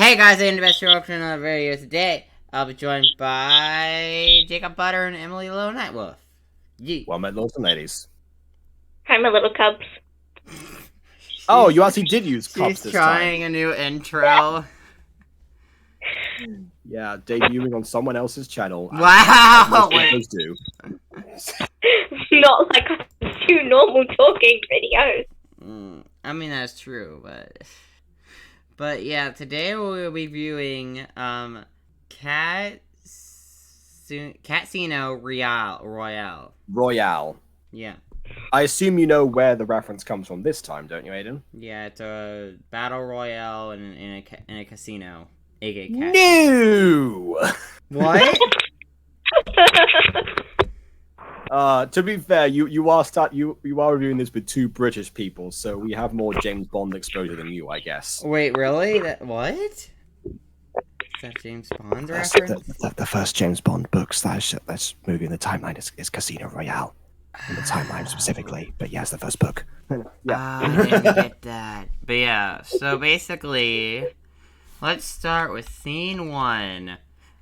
Hey guys, Aidandabest here, welcome to another video. Today, I'll be joined by Jacob Butter and Emily Lowe Nightwolf. Yeet. Well met, lords and ladies. Hi, my little cubs. Oh, you actually did use cups She's this trying time. a new intro. Yeah, debuting on someone else's channel. Wow! Most of those do. Not like I do normal talking videos. I mean, that's true, but yeah, today we'll be viewing, Casino Royale. Royale. Yeah. I assume you know where the reference comes from this time, don't you, Aidan? Yeah, it's a battle royale in a casino. aka No! What? To be fair, you are reviewing this with two British people, so we have more James Bond exposure than you, I guess. Wait, really? What? Is that James Bond reference? The first James Bond books that's movie in the timeline is Casino Royale. In the timeline specifically, but yeah, it's the first book. I didn't get that. But yeah, so basically, let's start with scene 1.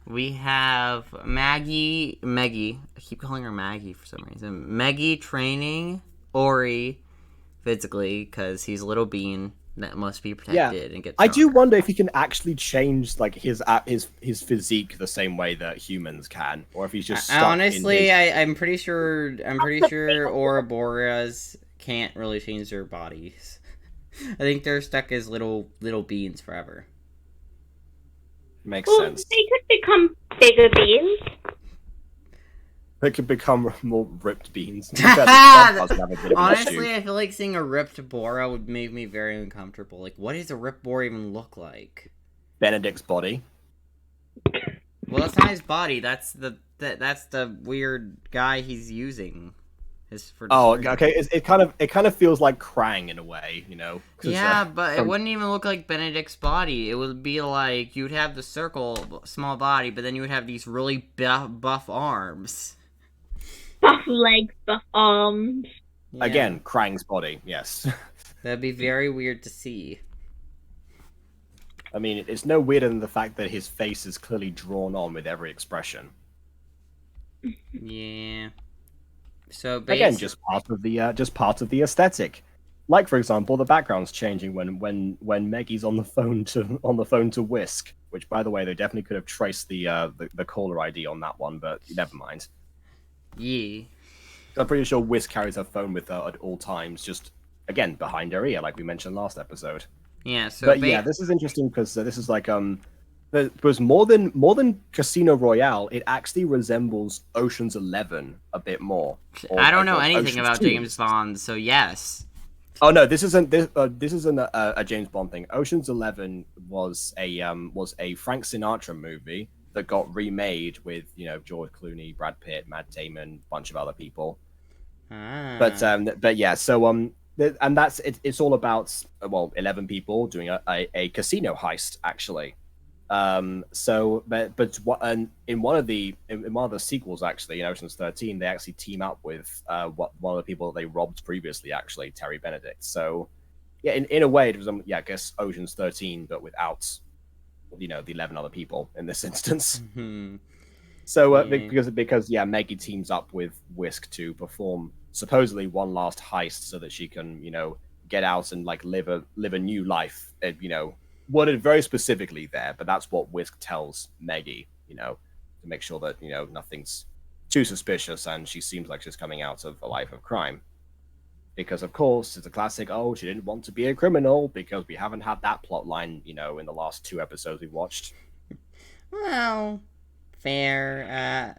We have Maggie, I keep calling her Maggie for some reason. Maggie training Ori physically, because he's a little bean that must be protected and get I do stronger. wonder if he can actually change like his physique the same way that humans can, or if he's just stuck honestly, in his... I'm pretty sure Ouroboros can't really change their bodies. I think they're stuck as little beans forever. Makes Well, sense. they could become bigger beans. They could become more ripped beans. Honestly, I feel like seeing a ripped Bora would make me very uncomfortable. Like, what does a ripped Bora even look like? Benedict's body. Well, that's not his body. That's the weird guy he's using. Oh, okay. It kind of feels like Krang in a way, you know. Yeah, but it wouldn't even look like Benedict's body. It would be like you'd have the circle, small body, but then you would have these really buff arms. Buff legs, buff arms. Yeah. Again, Krang's body, yes. That'd be very weird to see. I mean, it's no weirder than the fact that his face is clearly drawn on with every expression. Yeah. So again, just part of the aesthetic. Like, for example, the background's changing when Maggie's on the phone to Whisk, which, by the way, they definitely could have traced the caller ID on that one, but never mind. Yeah. I'm pretty sure Whisk carries her phone with her at all times, just again behind her ear, like we mentioned last episode. Yeah. So, but yeah, this is interesting because this is like Because more than Casino Royale, it actually resembles Ocean's 11 a bit more. I don't know anything Ocean's about 2. James Bond, so yes. Oh no, this isn't a James Bond thing. Ocean's 11 was a Frank Sinatra movie that got remade with George Clooney, Brad Pitt, Matt Damon, a bunch of other people. But yeah, so and that's it. It's all about 11 people doing a casino heist actually. But in one of the sequels, actually, in Ocean's 13, they actually team up with one of the people that they robbed previously, actually, Terry Benedict. So, yeah, in a way, it was I guess Ocean's 13, but without the 11 other people in this instance. Mm-hmm. So because Maggie teams up with Whisk to perform supposedly one last heist so that she can get out and like live a new life. Worded very specifically there, but that's what Whisk tells Maggie, to make sure that, nothing's too suspicious and she seems like she's coming out of a life of crime. Because, of course, it's a classic, she didn't want to be a criminal, because we haven't had that plot line, in the last 2 episodes we've watched. Well, fair.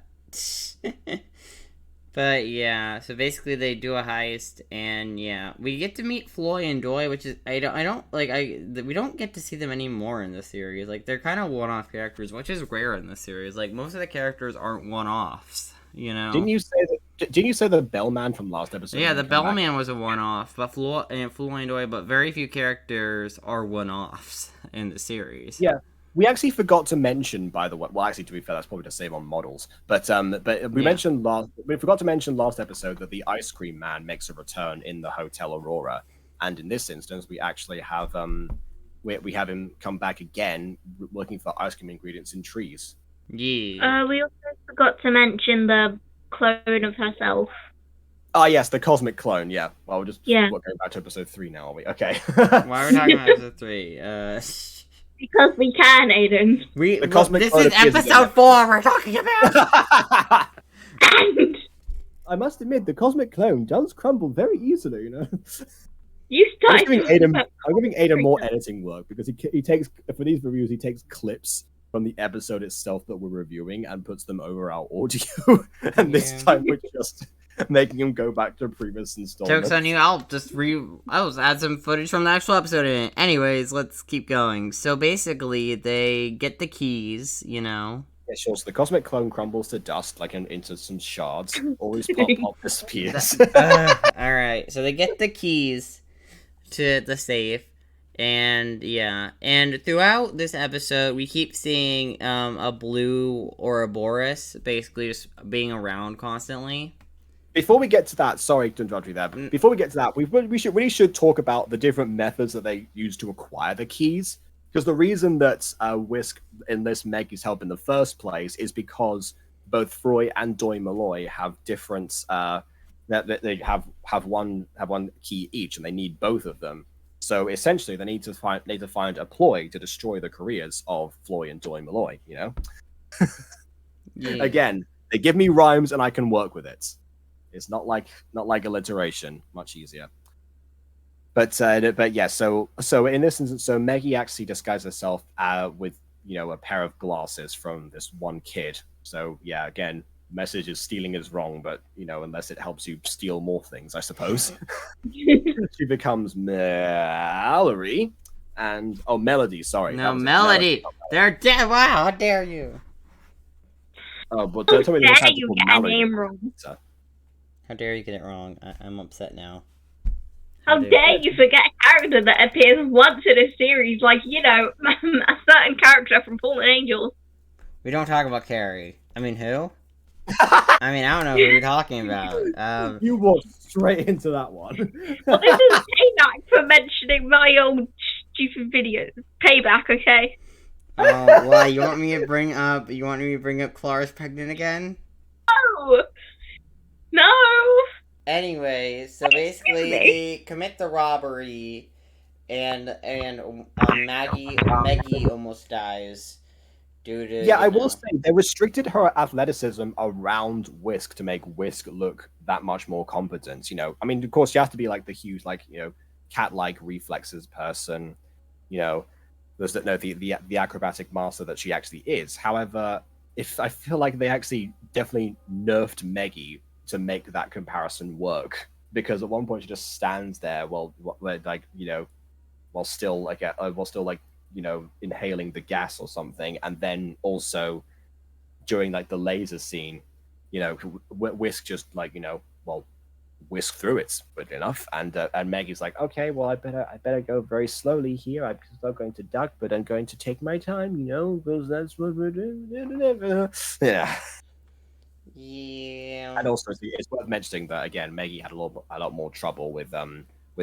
But yeah, so basically they do a heist, and yeah, we get to meet Floy and Doy, which is we don't get to see them anymore in this series. Like, they're kind of one-off characters, which is rare in this series. Like, most of the characters aren't one-offs, Didn't you say the Bellman from last episode? Yeah, the Bellman was a one-off, but Floy and Doy, but very few characters are one-offs in the series. Yeah. We actually forgot to mention, by the way. Well, actually, to be fair, that's probably the same on models. But we forgot to mention last episode that the ice cream man makes a return in the Hotel Aurora, and in this instance, we actually have we have him come back again, looking for ice cream ingredients in trees. Yeah. We also forgot to mention the clone of herself. Ah, yes, the cosmic clone. Yeah. Well, Yeah. we're going back to episode 3 now, are we? Okay. Why are we talking about episode 3? Because we can, Aidan. The cosmic this clone is appears episode again. 4 we're talking about! And I must admit, the cosmic clone does crumble very easily, you know. you I'm started giving Aidan more editing work because he takes, for these reviews, he takes clips from the episode itself that we're reviewing and puts them over our audio. And this time we're just making him go back to previous installments. Joke's on you, I'll just add some footage from the actual episode in it. Anyways, let's keep going. So basically, they get the keys, you know. Yeah, sure. So the cosmic clone crumbles to dust, like into some shards. Always pop disappears. Alright, so they get the keys to the safe. And yeah, and throughout this episode, we keep seeing a blue Ouroboros basically just being around constantly. Before we get to that, sorry to interrupt you there. But before we get to that, we should talk about the different methods that they use to acquire the keys. Because the reason that Whisk enlists Maggie's help in the first place is because both Froy and Doi Malloy have different that they have one key each, and they need both of them. So essentially, they need to find a ploy to destroy the careers of Floy and Doi Malloy. You know. Yeah. Again, they give me rhymes, and I can work with it. It's not like alliteration, much easier. But yeah, so in this instance, so Maggie actually disguised herself with a pair of glasses from this one kid. So yeah, again, message is stealing is wrong, but unless it helps you steal more things, I suppose. She becomes Mallory and Melody. Sorry, No, Melody. They're dead. Wow, how dare you? Oh, but tell me dare you get a name wrong? How dare you get it wrong? I'm upset now. How dare you forget a character that appears once in a series, like, a certain character from Fallen Angels. We don't talk about Carrie. I mean, who? I mean, I don't know who you're talking about. You walked straight into that one. Well, this is payback for mentioning my old stupid videos. Payback, okay? Oh, why? You want me to bring up Clara's pregnant again? No! Anyway, so basically they commit the robbery, and Maggie almost dies due to. Yeah, I will say they restricted her athleticism around Whisk to make Whisk look that much more competent. I mean, of course, you have to be like the huge, cat-like reflexes person. There's the acrobatic master that she actually is. However, if I feel like they actually definitely nerfed Maggie to make that comparison work, because at one point she just stands there while still inhaling the gas or something, and then also during the laser scene, Whisk just whisk through it, weirdly enough, and Maggie's like, okay, well, I better go very slowly here. I'm not going to duck, but I'm going to take my time, because that's what we're doing. Yeah. Yeah. And also, it's worth mentioning that again, Maggie had a lot more trouble with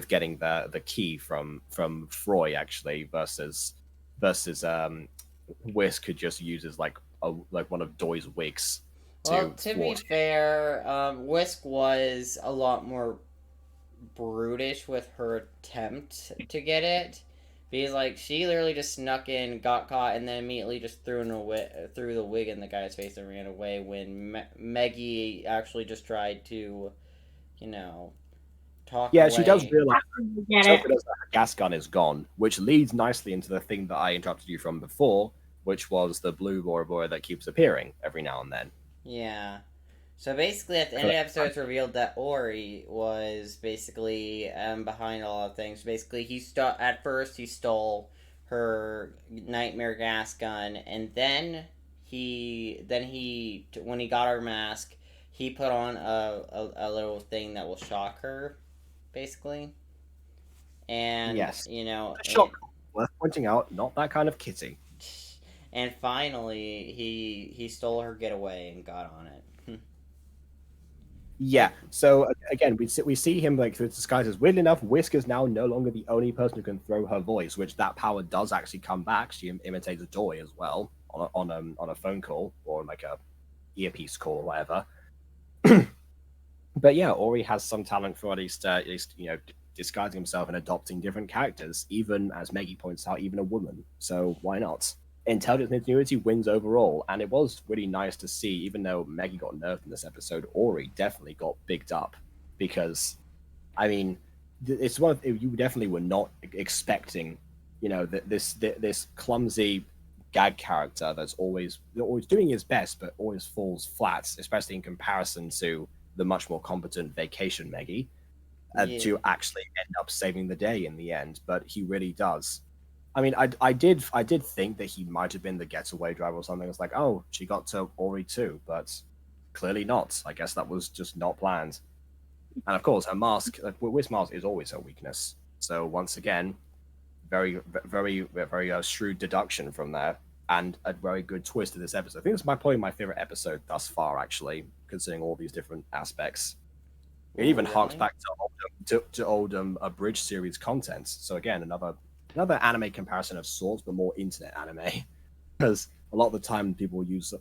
getting the key from Froy actually versus Whisk could just use as one of Doi's wigs. Well, to be fair, Whisk was a lot more brutish with her attempt to get it, because she literally just snuck in, got caught, and then immediately just threw the wig in the guy's face and ran away. When Maggie actually just tried to, talk. Yeah, away. She does realize that her gas gun is gone, which leads nicely into the thing that I interrupted you from before, which was the blue Bora that keeps appearing every now and then. Yeah. So basically, at the end of the episode, it's revealed that Ori was basically behind a lot of things. Basically, at first he stole her nightmare gas gun, and then when he got her mask, he put on a little thing that will shock her, basically. And yes, a shock. Worth pointing out, not that kind of kitty. And finally, he stole her getaway and got on it. Yeah. So again, we see him like through disguises. Weirdly enough, Whisk is now no longer the only person who can throw her voice, which that power does actually come back. She imitates a Joy as well on a phone call or like a earpiece call or whatever. But yeah, Ori has some talent for at least disguising himself and adopting different characters, even as Maggie points out, even a woman. So why not? Intelligence and ingenuity wins overall, and it was really nice to see. Even though Maggie got nerfed in this episode, Ori definitely got bigged up because, I mean, it's one of, you definitely were not expecting, this clumsy gag character that's always doing his best, but always falls flat, especially in comparison to the much more competent Vacation Maggie, to actually end up saving the day in the end. But he really does. I mean, I did think that he might have been the getaway driver or something. It's like, oh, she got to Ori too, but clearly not. I guess that was just not planned. And of course, her mask, Whisk's mask, is always her weakness. So once again, very, very, very shrewd deduction from there, and a very good twist to this episode. I think it's probably my favorite episode thus far, actually, considering all these different aspects. It even harks back to old Abridged series content. So again, another anime comparison of sorts, but more internet anime, because a lot of the time people use,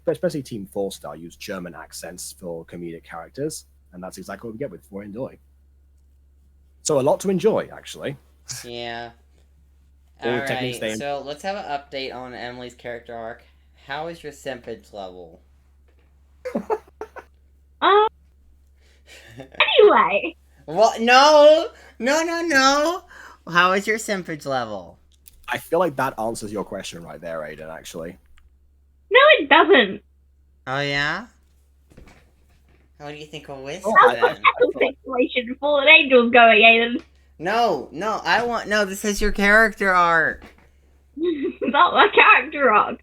especially Team 4-Star, use German accents for comedic characters, and that's exactly what we get with Doi. So a lot to enjoy, actually. Yeah. Alright, so let's have an update on Emily's character arc. How is your simpage level? Anyway. What? No! How is your simpage level? I feel like that answers your question right there, Aidan, actually. No, it doesn't. Oh, yeah? What do you think of Whisk, How's the situation Fallen Angels going, Aidan? No, this is your character arc. Not my character arc.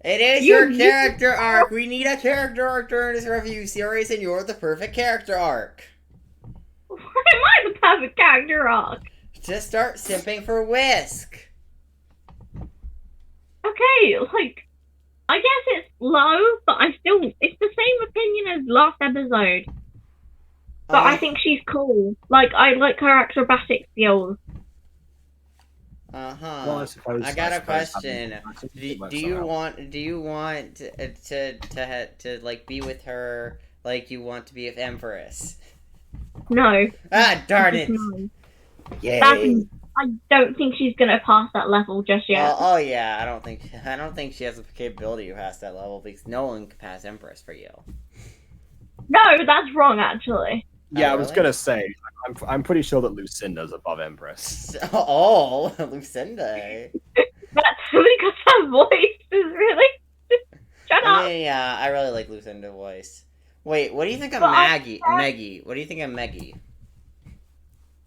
It is your character arc. We need a character arc during this review series, and you're the perfect character arc. Why am I the perfect character arc? Just start simping for Whisk. Okay, like, I guess it's low, but it's the same opinion as last episode. But I think she's cool. Like, I like her acrobatic skills. Well, I got a question. Do you want to like be with her like you want to be with Empress? No. Ah, darn it! No. Yay! I don't think she's gonna pass that level just yet. Oh yeah, I don't think she has the capability to pass that level because no one can pass Empress for you. No, that's wrong actually. Yeah, I was gonna say, I'm pretty sure that Lucinda's above Empress. Oh, Lucinda. That's because her voice is really... Shut up! Yeah, I really like Lucinda's voice. Wait, what do you think of Maggie? Maggie. What do you think of Maggie?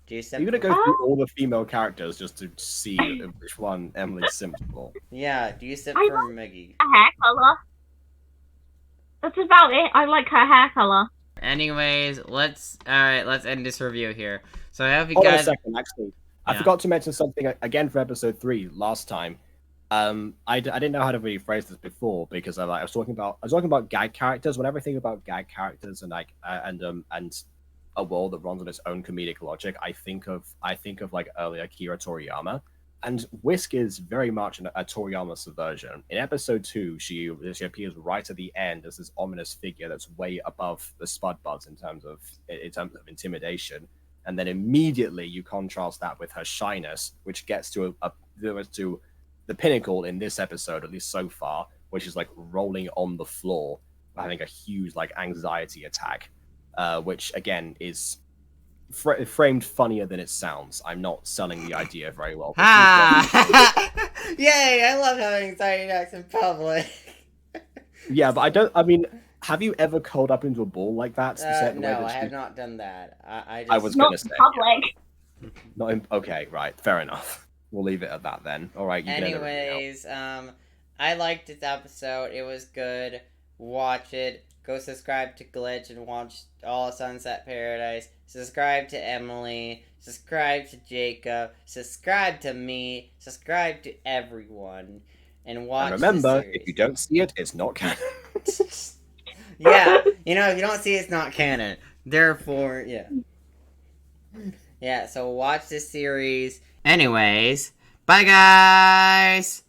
Do you You're gonna go through all the female characters just to see which one Emily simps for. Yeah, do you simp for Maggie? Her hair color. That's about it. I like her hair color. Anyways, let's end this review here. So I hope you Hold guys... on a second, actually. I forgot to mention something again for episode 3 last time. I didn't know how to really phrase this before because I was talking about gag characters. Whenever I think about gag characters and and a world that runs on its own comedic logic, I think of like early Akira Toriyama. And Whisk is very much a Toriyama subversion. In episode 2, she appears right at the end as this ominous figure that's way above the Spud Buds in terms of intimidation. And then immediately you contrast that with her shyness, which gets to the pinnacle in this episode, at least so far, where she's like rolling on the floor, having a huge like anxiety attack, which again is framed funnier than it sounds. I'm not selling the idea very well. Yay! I love having anxiety attacks in public. Yeah, but have you ever curled up into a ball like that? No, I have not done that. I was going to say. Public. Not in, okay, right. Fair enough. We'll leave it at that then. All right. Anyways, I liked this episode. It was good. Watch it. Go subscribe to Glitch and watch all Sunset Paradise. Subscribe to Emily. Subscribe to Jacob. Subscribe to me. Subscribe to everyone. And watch. And remember, if you don't see it, it's not canon. Yeah, if you don't see it, it's not canon. Therefore, yeah. Yeah, so watch this series. Anyways, bye guys!